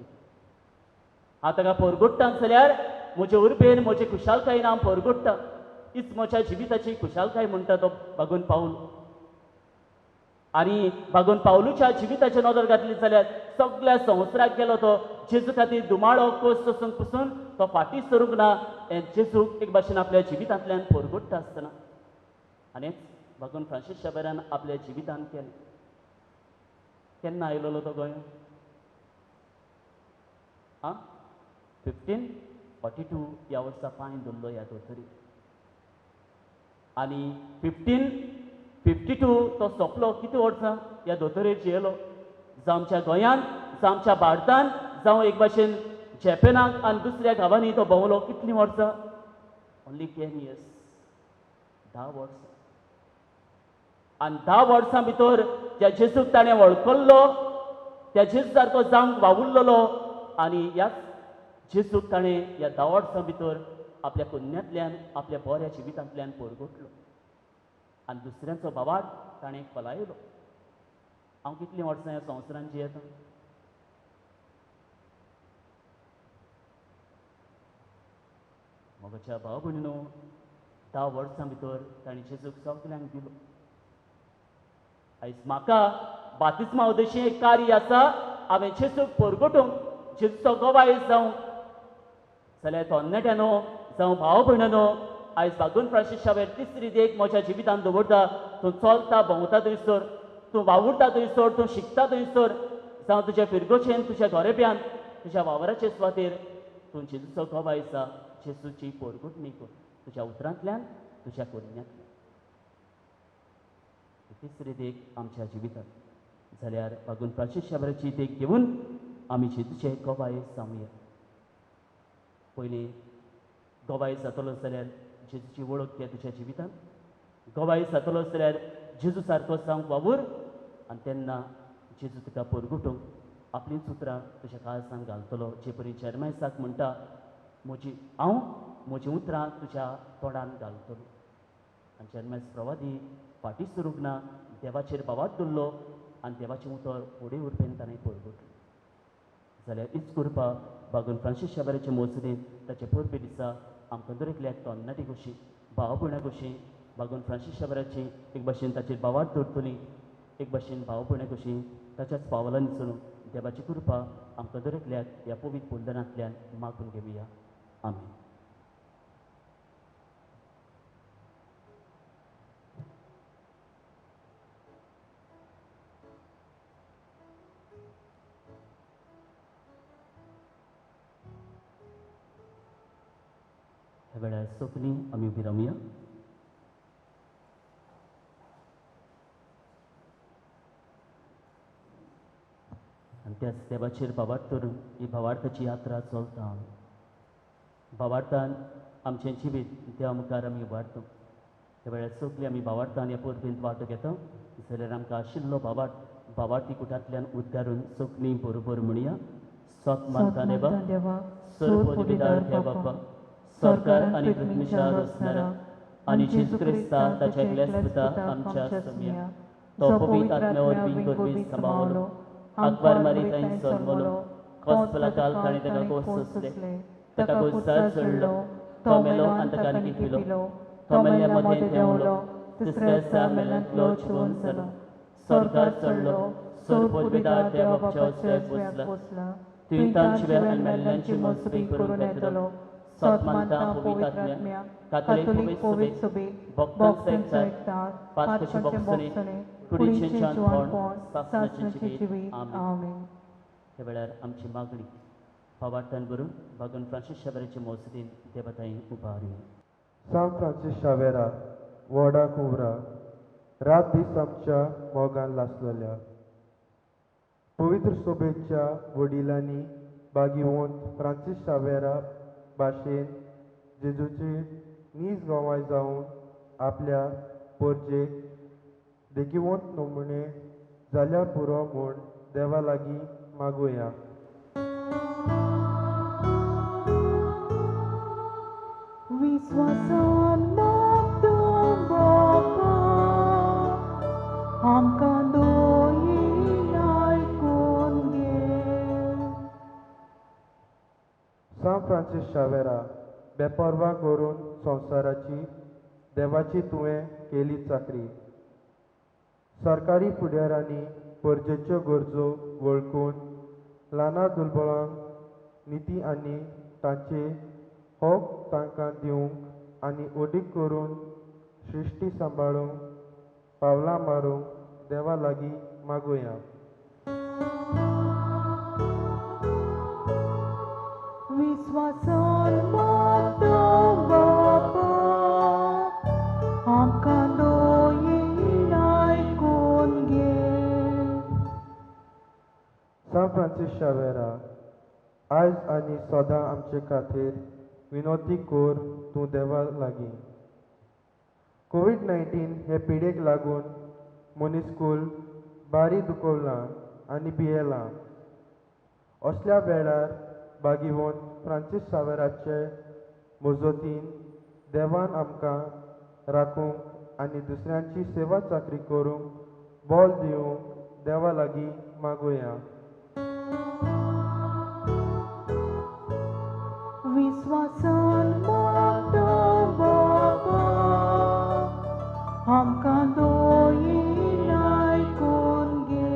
हांव ताका परगट्टा जाल्यार म्हजे उर्बेन म्हजी खुशालकायेन हांव परगट्टा. हीच म्हज्या जिविताची खुशालकाय म्हणटा तो बागून पावलो. आनी बागून पावलूच्या जिविताचे नदर घातली जाल्यार सगळ्या संवसाराक गेलो तो. जेजू खातीर दुमाळो कोस सोसूंक पसून तो फाटीं सरूंक ना. हें जेजूक एक भाशेन आपल्या जिवितांतल्यान परगट्टा आसतना. आनी बागून फ्रांसीस शावेरान आपल्या जिवितांत केलें. केन्ना आयलोलो तो गोंयांत? 1542 ह्या वर्सा पांय दवरलो ह्या दोतोरीक. आनी 1552 तो सोंपलो. कितें वर्सां ह्या दोतोरेर जियेलो. जावं आमच्या गोंयांत, जावं आमच्या भारतांत, जावं एक भाशेन जॅपनाक आनी दुसऱ्या गांवांनी तो भोंवलो. कितलीं वर्सां? ओन्ली 10 years, 10 वर्सां. आनी 10 वर्सां भितर ज्या जेजूक ताणें वळखलो त्या जेजू सारको जावंक वावुरलेलो आनी ह्याच जेजूक ताणें ह्या 10 वर्सां भितर आपल्या कुन्यांतल्यान आपल्या बऱ्या जिवितांतल्यान परगटलो आनी दुसऱ्यांचो बावाट ताणें खोलायलो. हांव कितलीं वर्सां ह्या संवसारांत जियेता? म्हज्या भाव भयणीनो, 10 वर्सां भितर ताणें जेजूक सगल्यांक दिलो. आयज म्हाका बातिस्मा उदेशें एक कार्य आसा. हांवें जेजूक परगटूंक जेजूचो गोवायज जावंक जाल्यार तरणाट्यानो जावं भाव भयणानो, आयज भागून फ्रांसीस शावेर तिसरी देख म्हज्या जिवितांत दवरता. तूं चलता भोंवता थंयसर, तूं वावुरता थंयसर, तूं शिकता थंयसर, जावं तुज्या फिरगोचेन तुज्या गोरेब्यान तुज्या वावराचे सुवातेर तूं जेजूचो गोवायज जा. जेजूची परगटणी कर तुज्या उतरांतल्यान तुज्या कुन्यांतल्यान. तिसरी देख आमच्या जिवितांत जाल्यार भागून फ्रांसीस शावेराची देख घेवन आमी जेजूचे गोवायज जावया. पयलीं गोवायज जातलो जाल्यार जेजूची वळख घे तुज्या जिवितांत. गोवायज जातलो जाल्यार जेजू सारको जावंक वावूर आनी तेन्ना जेजू तुका परगटूंक आपलींच उतरां तुज्या काळजांत घालतलो. जे परी जेरमायसाक म्हणटा, हांव म्हजीं उतरां तुज्या तोंडान घालतलो. आनी जेरमायस प्रवादी फाटीं सरूंक ना, देवाचेर बावाट दवरलो आनी देवाचें उतर फुडें उरपेन ताणें परगटलें. जाल्यार हीच कृपा भागून फ्रांसीस शावेराचे मोसडीन ताचे परबे दिसा आमकां दर एकल्याक तरणाटी कशी भाव भयणां कशी भागून फ्रांसीस शावेराची एक भाशेन ताचेर बावाट दवरतली, एक भाशेन भाव भयणां कशी ताच्याच पावलांनी चलूंक देवाची कृपा आमकां दर एकल्याक ह्या पवित्र बुलदनांतल्यान मागून घेवया. आमीन. ह्या वेळार सगळीं आमी उबी रावया. आनी त्याच देवाचेर भावार्थ करून ही भावार्थाची यात्रा चलता. भावार्थान आमचें जिवीत देवा मुखार आमी उबारता. ह्या वेळार सगळीं आमी भावार्थान ह्या परबेंत वांटो घेता. जाल्यार आमकां आशिल्लो भावार्थी कुटांतल्यान उद्गारून सगळीं बरोबर म्हणया. सत मानता देवा, सर्व विदार घ्या बापा, सरकार आनी पृथ्वीच्या रचणारा आनी जेजू क्रिस्ता ताच्या एकल्याच आमच्या समिया तो पवित्र आत्म्या वरवीं गरवी सांबाळलो, आग्वार मारी ताईं जल्मलो, कॉस्पलाकाल ताणें ताका कोस सोंसले, ताका गोजार चडलो, तो मेलो आनी ताका न्हीद पिलो, तो मेल्ल्या मदें देंवलो, तिसऱ्या दिसा मेल्ल्यांतलो जिवंत जालो, स्वर्गार चडलो, सर्व विदार देवा बापाच्या उजव्याक बसला, थंय तांचे आनी मेल्ल्यांची मजबी करून येतलो. सत मानता पवित्र आत्म्या, कातोलीक पवित्र सभे, भक्तांचो एकतात, पातकांचे भोगसणे, कुडीचें जिवणपण, सासणाची जिवीत. आमीन. ह्या वेळार आमची मागणी भावार्थान करून भागून फ्रांसीस शावेराचे मोसडीन देवताईं उबारुया. सांत फ्रांसीस शावेरा व्हडा कुबरा रात दीस आमच्या मोगान लासलेल्या पवित्र सोबेच्या वडिलांनी बागीवंत फ्रांसीस शावेरा भाशेन जेजूचे नीज गोवाय जावन आपल्या परजेक देखीवंत नमुने जाल्यार पुरो म्हूण देवा लागीं मागुया. विश्वासान मागतो बापा, आमकां दोयीन आयकून घे. सांत फ्रांसीस शावेरा बेपरवा करून संवसाराची देवाची तुवें केली चाकरी. सरकारी फुडाऱ्यांनी परजेच्यो गरजो वळखून ल्हाना दुर्बळांक निधी आनी तांचे हक तांकां दिवंक आनी ओडीक करून सृश्टी सांबाळूंक पावलां मारूंक देवा लागीं मागुया. विश्वासान मागतो बापा, आमकां दोयीन आयकून घे. सांत फ्रांसीस शावेरा आयज आनी सदां आमचे खातीर विनोती कोर तूं देवा लागीं. कोविड-19 हे पिडेक लागून मनीसकूल बारी दुखोवलां आनी भियेलां. असल्या वेळार भागिवंत फ्रांसीस शावेराचे मजतीन देवान आमकां राखूंक आनी दुसऱ्यांची सेवा चाकरी करूंक बोल दिवंक देवा लागीं मागुया. विस्वासान मागता बाबा, आमकां दोयीन आयकून घे.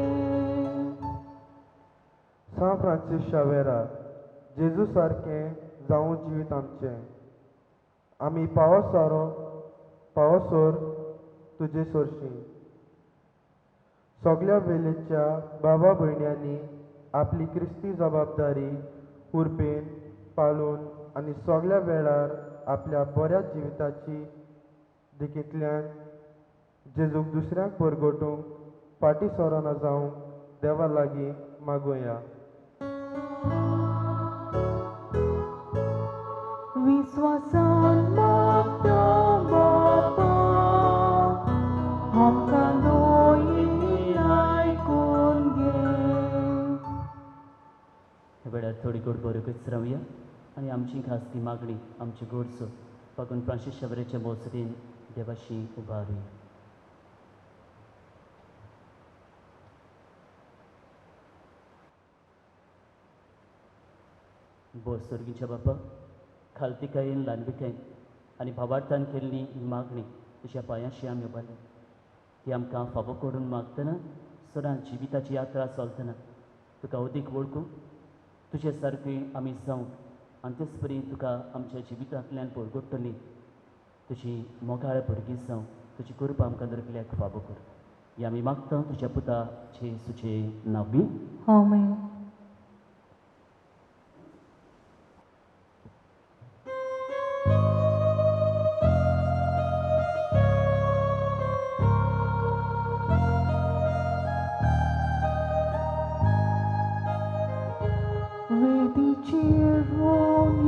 सा फ्रांसीस शावेरा, जेजू सारकें जावं जिवीत आमचें. आमी पावसोर तुजे सोरशीं. सगल्या वेलेच्या बाबा भयण्यांनी आपली क्रिस्ती जबाबदारी उर्बेन पाळून आनी सगल्या वेळार आपल्या बऱ्या जिविताची देखींतल्यान जेजूक दुसऱ्यांक परगटूंक फाटीं सोरोना जावंक देवा लागीं मागुया. विस्वासान मागता बाबा, आमकां दोयीन आयकून घे. ह्या वेळार थोडी गोड बरोकच रावया आनी आमची खासगी मागणी आमची गोडसो पागून फ्रांसीस शावेराच्या मोसरीन देवाशी उबारुया. बोसोर्गीच्या बापा, खालतिकायेन ल्हानविकायेन आनी भावार्थान केल्ली ही मागणी तुज्या पांयाशी आमी उबारल्या. ती आमकां फावो करून मागतना सदांच जिविताची यात्रा चलतना तुका अदीक वळखूंक तुजे सारकी आमी जावंक आनी तेच परी तुका आमच्या जिवितांतल्यान परगट्टली तुजी मोगाळ भुरगीं जावंक तुजी कृपा आमकां दरकल्याक फावो कर. ही आमी मागता तुज्या पुता जेजूचे नांवी. आमेन. वेदीचेर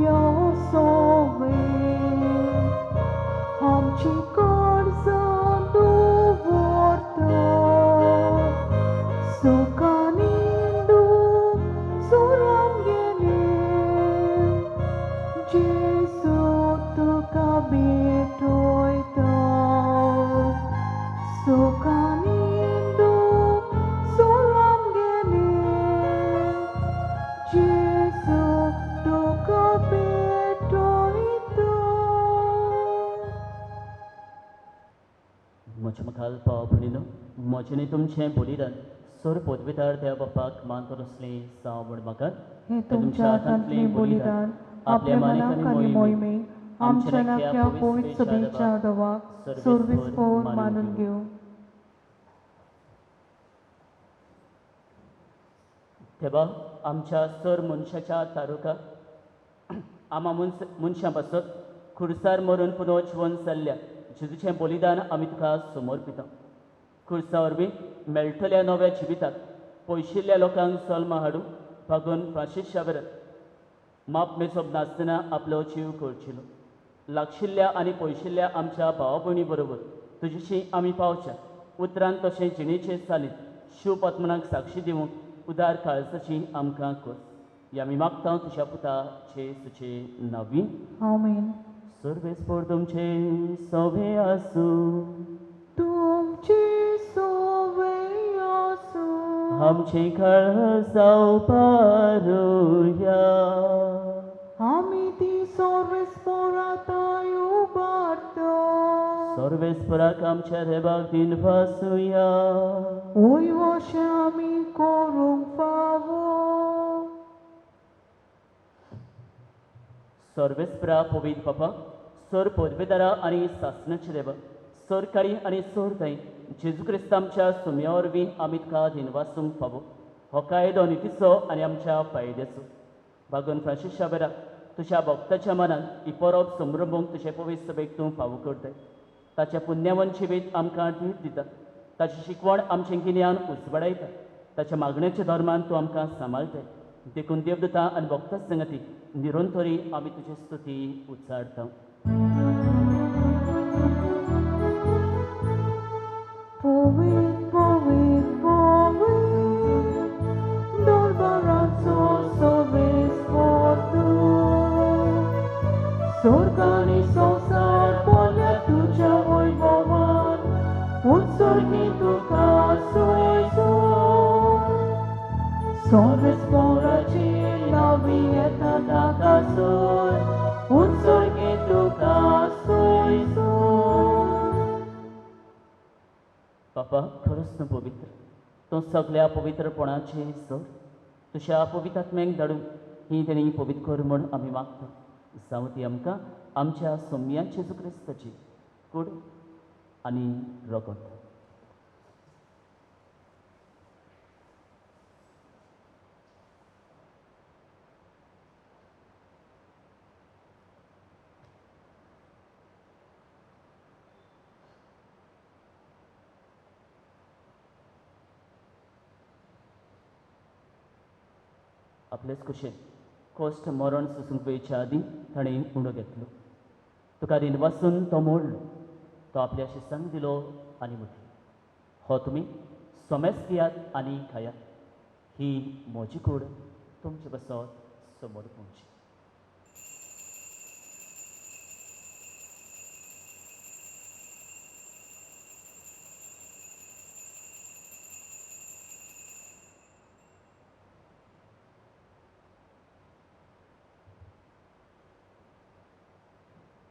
यो सोवे, आमची कर्जां दुवरता. सुखानिंदू सुराम गेले, जेजू तुका भेटोयता. सुखानिंदू सुराम गेले, जेजू तुका भेटोयता. म्हज्या मुखाल पाव भणिनो म्हजें तुमचें बलिदान सोर पोदवितार त्या बापाक मान तोरसलें जावं म्हण म्हाका हे तुमच्या हातांतलें बलिदान आपल्या मनाक आनी मोहिमेक आमच्या नाक्या पवित्र सभेच्या दवाक सर्वेस्पोर मानून घेऊ. तेव्हा आमच्या सर मनशाच्या तारुकाक आमा मनशां पासत खुर्सार मरून पुनो जिवन जाल्ल्या जेजूचें बलिदान आमी तुका समर्पिता. खुर्सा वरवीं मेळटल्या नव्या जिविताक पयशिल्ल्या लोकांक जल्मा हाडूंक भागून फ्रांसीस शावेरान माप मेजप नासतना आपलो जीव करचिलो. लागशिल्ल्या आनी पयशिल्ल्या आमच्या भावा भयणी बरोबर तुजेशी आमी पावच्या उतरान तशें जिणेचे चालीत शिव पत्मनाक साक्षी दिवंक उदार काळजाची आमकां कर. ही आमी मागता तुज्या पुता जेजूचे नांवी. आमेन. सर्वेस्पोर तुमचे सोबे आसूं, तुमची सोवे आसूं. आमची काळजां पारुया. आमी ती सर्वेस्पोराताय उबारता. सर्वेस्पराक आमच्या रेबाक दिन वासुया. ओय अशें आमी करूंक फावो. सर्वेस्परा पवित्र बापा, सर पदवेदारा आनी सासणाचे देवा, सरकारी आनी सोरताय जेजू क्रिस्त आमच्या सुम्या वरवीं आमी तुका दिनवासूंक फावो. हो कायदो नितीचो आनी आमच्या फायद्याचो. भागून फ्रांसीस शावेराक तुज्या भक्ताच्या मनान ही परब समरुंबूंक तुजे पवित्र सभेक तूं फावो करताय. ताच्या पुण्यवन जिवीत आमकां धीर दिता. ताची शिकवण आमचें गिन्यान उजवाडायता. ताच्या मागणेच्या धर्मान तूं आमकां सांबाळताय. देखून देवदूता आनी भक्तां संगती निरंतरी आमी तुजी स्तुती उच्चारता. Poet, poet, poet, dolbarazo sobes portu. Sorgani संसार पोल्या तुझ्या वैभवान, उत्सर्गी तुका सोयीसोर. सोबेस पोराची नावी येता ताकासोर, उत्सर्गी तुका सोयीसोर. बापा, खरोच तूं पवित्र. तूं सगळ्या पवित्रपणाचें सर. तुज्या पवित्र आत्म्याक धाडून ही तेणी पवित्र कर म्हूण आमी मागता. जावं ती आमकां आमच्या सोम्या जेजू क्रिस्ताची कूड आनी रगत. आपलेच कुशेन कोश्ट मरण सुसूंक वयच्या आदीं ताणें उणो घेतलो. तुका दिन वाचून तो मोडलो. तो आपल्या शिसांक दिलो आनी म्हटलो, हो तुमी सोमेस घेयात आनी खायात. ही म्हजी कूड. तुमचे बसत समोर पोवची.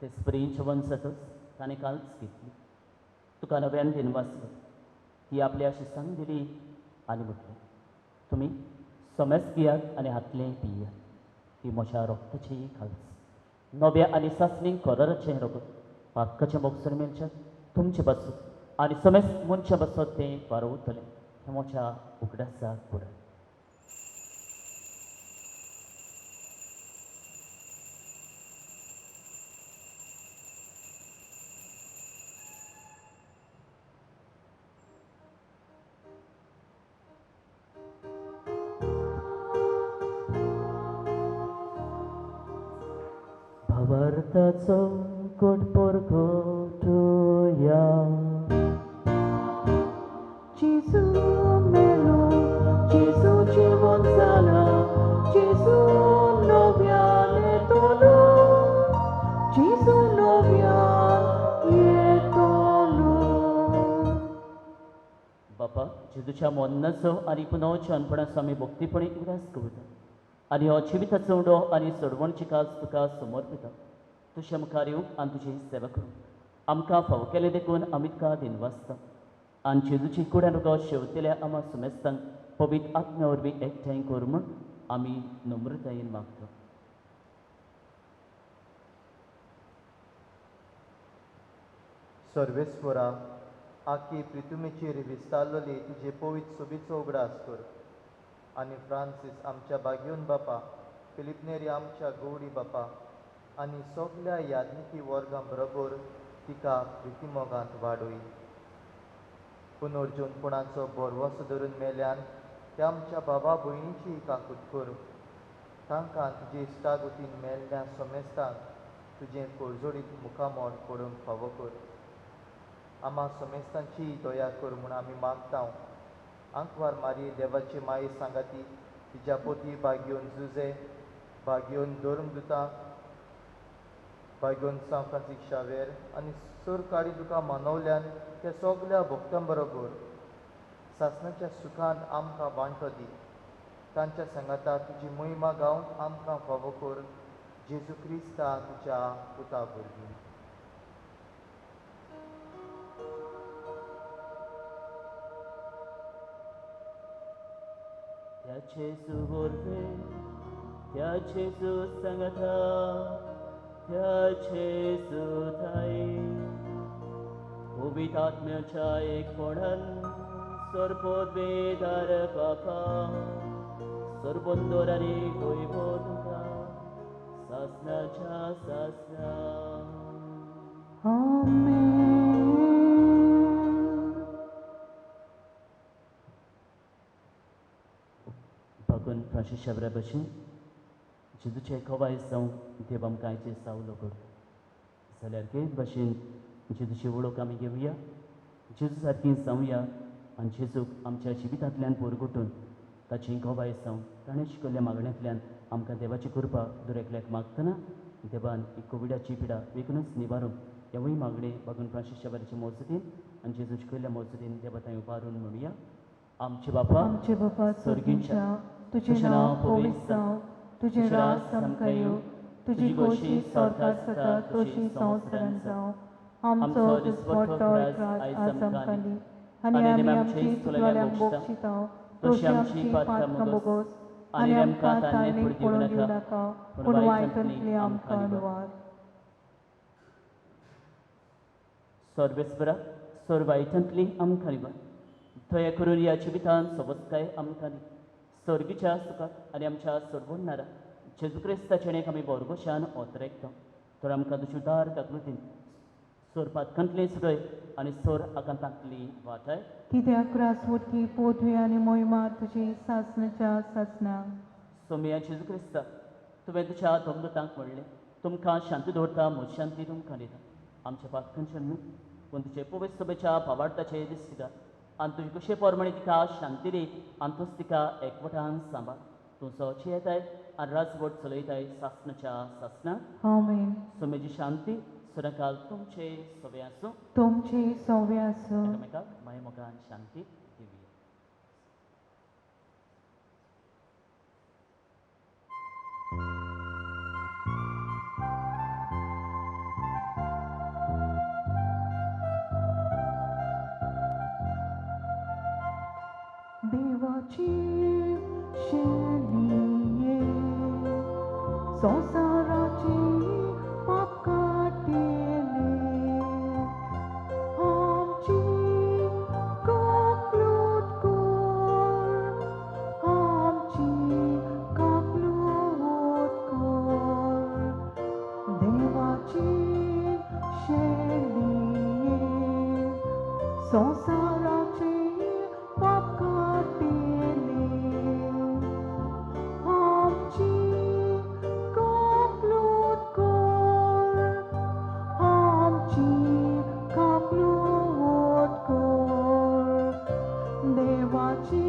ते स्प्रींच्या वंसतच ताणें कालच घेतली. तुका नव्यान दिन वाचलो. ही आपल्या शिसांक दिली आनी म्हटलें, तुमी सोमेस घेयात आनी हातलें पियात. ही म्हज्या रोगताची खालस. नव्या आनी सासणीक कोराराचें रगत पातकाचें मोगसर मेळच्यात तुमचें बसत आनी सोमेस मनशां बसत तें वारवतलें. हें म्हज्या उगडासाक पुराय. भावार्थाचो कोटपोर कोटुया. Gesù melo, Gesù जीवन जाला, Gesù नव्यान येतलो, Gesù नव्यान येतलो. बापा, जेजूच्या मोन्नाचो आनी पुनवच्या अनपणाचो आमी भक्तीपणी उगडास करता आनी हो जिविताचो उडो आनी सोडवणची कास तुका समर्पिता. तुज्या मुखार येवंक आनी तुजी सेवा करूंक आमकां फावो केले देखून आमी तुका दिन वाचता. आनी जेजूची कुड्यान रगत शेवतेल्या आमा सुमेस्तांक पवित्र आत्म्या वरवीं एकठांय कर म्हूण आमी नम्रतायेन मागता. सर्वेस्वरा, आखी प्रितुमेचेर विस्तारलेली तुजे पवित्र सोबीचो उगडास कर. आनी फ्रांसीस आमच्या बागयोन बापा, फिलिप नेरी आमच्या गौडी बापा आनी सगल्या याज्ञिकी वर्गां बरोबर तिका प्रितीमोगांत वाडोय. पुनर्जूनपणाचो बोरवोसो धरून मेल्यान त्या आमच्या बाबा भयणीची काकूट कर. तांकां तुजे इश्टागतीन मेल्ल्या सोमेस्तांक तुजें कोळजोडीत मुखामोल पडोवंक फावो कर. आमा सोमेस्तांची दया कर म्हूण आमी मागता. आंकवार मारी देवाची माये सांगाती, तिच्या पोती बागयोन जुजे, बागयोन धर्मदुतां, बागयोन सांव फ्रांसीस शावेर आनी सर काडी तुका मानवल्यान त्या सगल्या भक्तां बरोबर सासणाच्या सुखान आमकां वांटो दी. तांच्या सांगाता तुजी महिमा गावंक आमकां फावो कर. जेजू क्रिस्ता तुज्या पुता भुरगीं. त्याचे सुगोरवे, त्याचे सुसंगता, त्याचे सुथाई पवित्र आत्म्याच्या एकपणान सर्पोद्वेदार बापा सर्वोंदोर आनी वैभव तुका सासणाच्या सासणा. Amen. भगवंत फ्रांसीस शाबरा भशेन जेजूचे खोवायज जावं देव आमकां आयचे सावलो कर जाल्यार के भशेन जेजूची वळख आमी घेवया जेजू सारकी जावया आनी जेजूक आमच्या जिवितांतल्यान पोरगोटून ताची खोवायज जावं ताणें शिकयल्ल्या मागण्यांतल्यान आमकां देवाची कृपा दर एकल्याक मागतना देवान ही कोविडाची पिडा बेगूनच निवारूंक ह्यावूय मागणे बागून फ्रांसीस शाबराचे मजतीन आनी जेजू शिकयल्ल्या मजतीन देवा थंय उबारून म्हणुया आमचे बापा स्वर्गीच्या तुझे नाव पवित्र जावं तुझे राज सामका येवं तुझी खोशी स्वर्गात जाता तशी संवसारांत जावं आमचो दिसपट्टो आज आमकां दी आनी आमी आमची चुकलेल्यांक बोगशिता तशी आमची पातकां बोगोस आनी आमकां ताळणेक पडूंक दिवं नाका पूण वायटांतली आमकां दुवार सर्वेस्परा सर वायटांतली आमकां निवार थंय करून ह्या जिवितांत सोबतकाय आमकां दी सर्गीच्या सुखाक आनी आमच्या सोडवणारा जेजू क्रिस्ताचें आमी बोरगोशान ओतरेकता तर आमकां तुजी उदार काकलुतीन सोर पातकांतली सुरय आनी सोर आकांतांतली वाटाय कित्याक रासवटकी पोतवी आनी मोहिमा तुजी सासणाच्या सासणाक सोम्या जेजू क्रिस्ता तुवें तुज्या दोंगतांक म्हणलें तुमकां शांती दवरता म्हजी शांती तुमकां दिता आमच्या पातकांच्यान न्हू पूण तुजे पवित्र सभेच्या भावार्थाचे दीस दिता आनी तुजे कुशे पोरमणी तिका शांती दी आनी तूंच तिका एकवटान सांबाळ तूं सोची येताय आनी राजवट चलयताय सासणाच्या सासणाक आमेन सोम्याची शांती सदांकाल तुमचे सवे आसूं तुमची सव्य आसूं एकामेकाक मायेमोगान शांती दिवया देवाची शेलिये संसाराची पाप काटेले आमची काकलूत कर आमची काकलूत कर देवाची शेलिये संसाराची पाप काटेले आमची काकलूत कर आमची काकलूत कर देवाची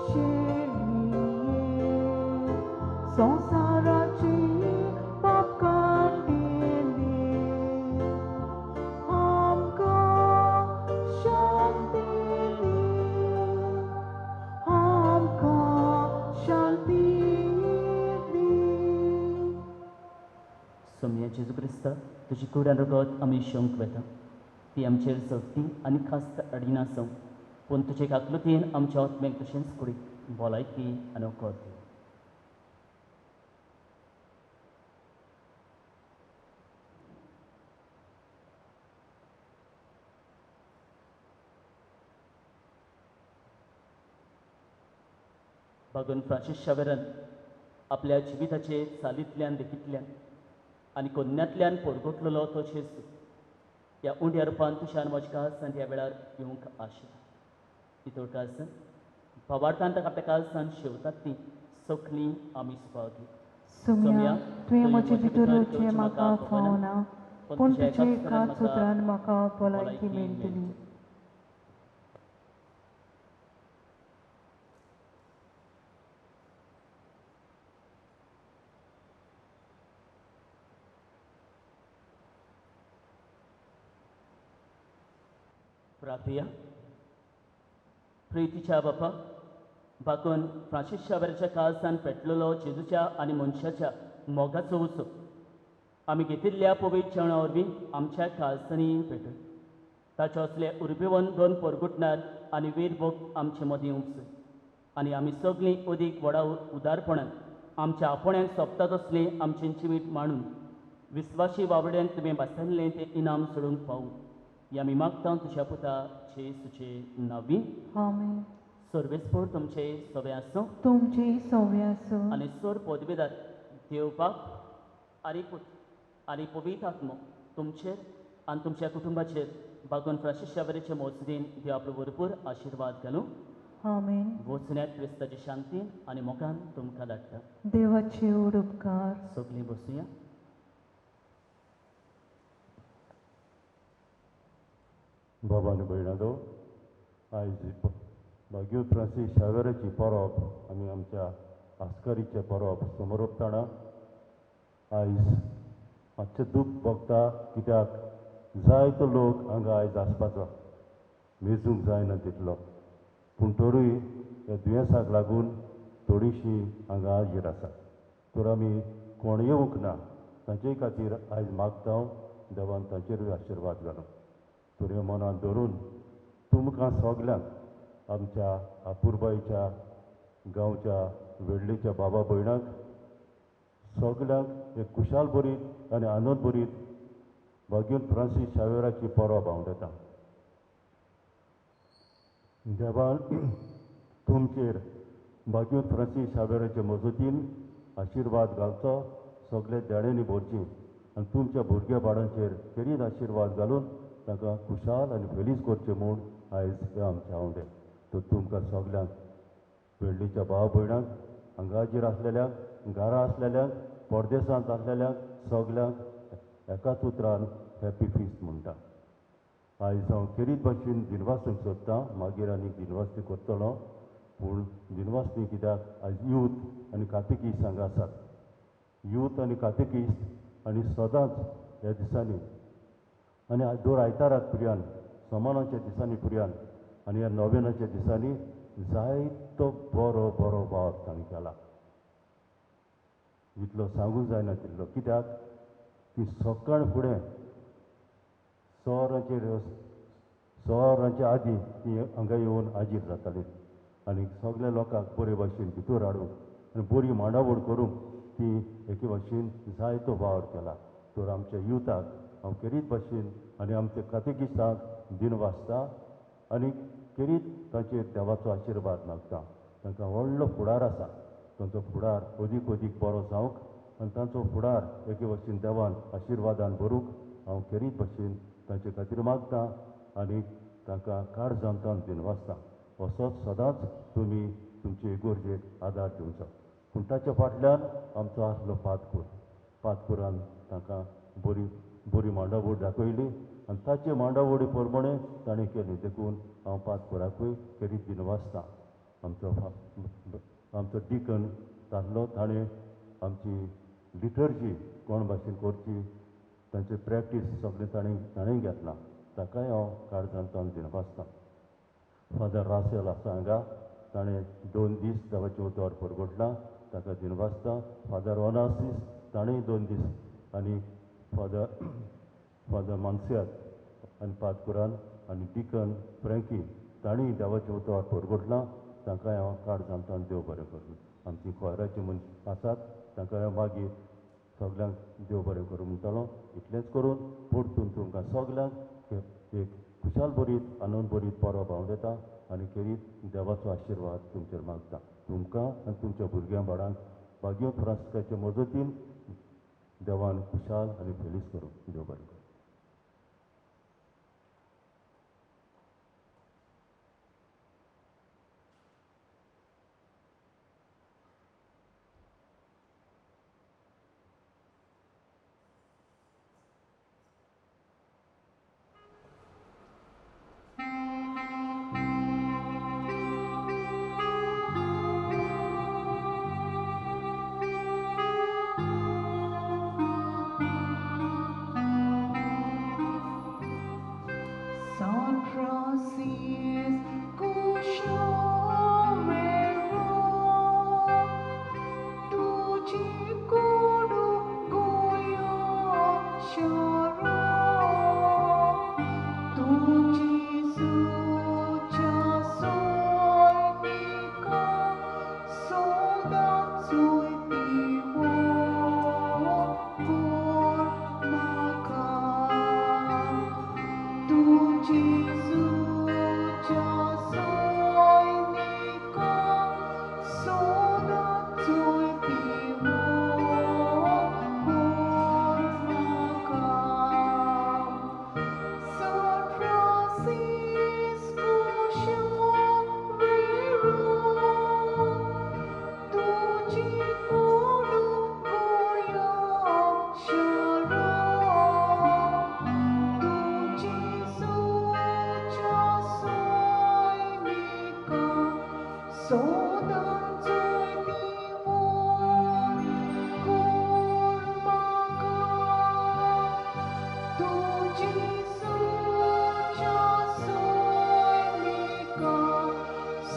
शेलिये संसाराची पाप काटेले आमकां शांती दी आमकां शांती दी सोम्या जेजू क्रिस्ता तुजी कुडान रगत आमी शोंक वेता ती आमचेर सवती आनी खास्त अडिनासो पूण तुजे काकलुतीन आमच्या आत्मेक तशेंच कुडीक भलायकी आनी ओकोर दी बागून फ्रांसीस शावेरान आपल्या जिविताचे चालींतल्यान देखींतल्यान आनी कोन्यांतल्यान पोरगोटलेलो तो जेजू ह्या उंड्या रुपान तुशान म्हज्या ह्या वेळार येवंक आशिल्लो तितूर काळसान भावार्थान ताका आपल्या काळसान शेवतात ती सखली आमी सुपावली सुम्या तुवें म्हजे भितर वचचें म्हाका फावना पूण तुजे एकाच उतरान म्हाका भलायकी मेळटली प्रार्थया प्रितीच्या बापा बाकून फ्रांसीस शावेराच्या काळसान पेटलेलो जेजूच्या आनी मनशाच्या मोगाचो उत्सव आमी घेतिल्ल्या पवित्र जेवणा वरवीं आमच्या काळसांनी पेटय ताचे असले उर्बेवन दोन परगुटणार आनी वीरभोग आमचे मदीं उपसय आनी आमी सगळीं अदीक व्हडा उदारपणान आमच्या आपोण्याक सोंपता तसलीं आमचें जिवीत मांडून विस्वासी वावड्यांक तुवें बासायल्लें तें इनाम सोडूंक पावूं या मी मागता तुझ्या पुता जेसूचे नावी आमेन सर्वेस्पोर तुमचे सवे आसूं तुमची सव्य आसूं आनी सोर पदवेदार देव बाप आनी पूत आनी पवित्र आत्मो तुमचेर आनी तुमच्या कुटुंबाचेर बागोन फ्रांसीस शावेराचे मजतीन देव आपलो भरपूर आशिर्वाद घालूं आमेन. वचण्यात क्रिस्ताची शांतीन आनी मोगान तुमकां धाडटा. देवाचे ओड उपकार. सगळीं बसूया. बाबा आनी भयणांनो, आयज भाग्यो फ्रांसीस शावेराची परब आमी आमच्या आस्करीचें परब समोर ओंपताना आयज मातशें दूख भोगता, कित्याक जायतो लोक हांगा आयज आसपाचो मेजूंक जायना तितलो, पूण तरूय ह्या दुयेंसाक लागून थोडीशीं हांगा हाजीर आसा. तर आमी कोण येवंक ना तांचे खातीर आयज मागता देवान तांचेरूय आशिर्वाद घालूं. तर हें मनांत धरून तुमकां सगल्यांक आमच्या आपुरबायेच्या गांवच्या वेडलेच्या बाबा भयणांक सगल्यांक एक खुशाल बरीत आनी आनंद बरीत भाग्यून फ्रांसीस शावेराची परब हांव दितां. देवान तुमचेर भाग्यून फ्रांसीस शावेराचे मजतीन आशिर्वाद घालचो, सगळे देणेनी भरची आनी तुमच्या भुरग्या बाळांचेर खेरीत आशिर्वाद घालून तांकां खुशाल आनी फेलीस करचें म्हूण आयज हें आमचें हावंडें. तर तुमकां सगल्यांक वेडलीच्या भाव भयणांक, हांगा हाजीर आसलेल्यांक, घरा आसलेल्यांक, परदेसांत आसलेल्यांक सगल्यांक एकाच उतरान हॅपी फिस्ट म्हणटा. आयज हांव खेरीत भाशेन दिनवासूंक सोदतां, मागीर आनी दिनवासणी करतलो, पूण दिनवासणी कित्याक आयज यूथ आनी कातेकीस हांगा आसात. यूथ आनी कातेकीस आनी सदांच ह्या दिसांनी आनी दर आयताराक पुरयान, समानाच्या दिसांनी पुरयान आनी ह्या नोवेनाच्या दिसांनी जायतो बरो बरो वावर ताणें केला. इतलो सांगूंक जायना तितलो, कित्याक ती सकाळ फुडें सरांचे आदीं ती हांगा येवन हाजीर जाताली आनी सगळ्या लोकांक बरे भाशेन भितर हाडूंक आनी बरी मांडावळ करूंक ती एके भाशेन जायतो वावर केला. तर आमच्या युथाक हांव खेरीत भाशेन आनी आमच्या कातेकिस्तांक दिन वाचता आनी खेरीत तांचेर देवाचो आशिर्वाद मागता. तांकां व्हडलो फुडार आसा, तांचो फुडार अदीक अदीक बरो जावंक आनी तांचो फुडार एके भाशेन देवान आशिर्वादान भरूंक हांव खेरीत भाशेन तांचे खातीर मागतां आनी तांकां काळ जांतान दिन वाचता. असोच सदांच तुमी तुमचे इगोर्जेक आदार दिवचो. पूण ताच्या फाटल्यान आमचो आसलो पातकुरान तांकां बरी मांडावळ दाखयली आनी ताचे मांडावळी प्रमाणे ताणें केली. देखून हांव पातकुराकूय खेरीत दिन वाचतां. आमचो डिकन तारलो, ताणें आमची लिटर्जी कोण भाशेन करची तांचे प्रॅक्टीस सगळें ताणें घेतलां. ताकाय हांव काळजांतान दिन वाचतां. फादर रासेल आसा हांगा, ताणें 2 दीस देवाचें उतर परगटलां, ताका दिन वाचता. फादर ओनासीस ताणेंय 2 दीस आनी फादर मानसियात आनी पातकुरान आनी डिकन फ्रँकी ताणीय देवाचें उतर परगटलां. तांकांय हांव काळजांतान देव बरें करूं. आमची खोयराची मनशां आसात, तांकांय हांव मागीर सगल्यांक देव बरें करूं म्हणटलो. इतलेंच करून परतून तुमकां सगल्यांक एक खुशाल बरीत आनंद बरीत परब हांव दितां आनी खेरीत देवाचो आशिर्वाद तुमचेर मागता. तुमकां आनी तुमच्या भुरग्यां बाळांक भाग्यो फ्रांसिसाच्या मजतीन देवान खुशाल आनी फेलीस करूं. देव बरें करूं. San Francis, Cushamero, tuji kodo goyo shara, tuji sucha soy nika, soda soy tiwo por maka. Tu Jesus já soy nica, soda soy pivo por maca.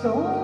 So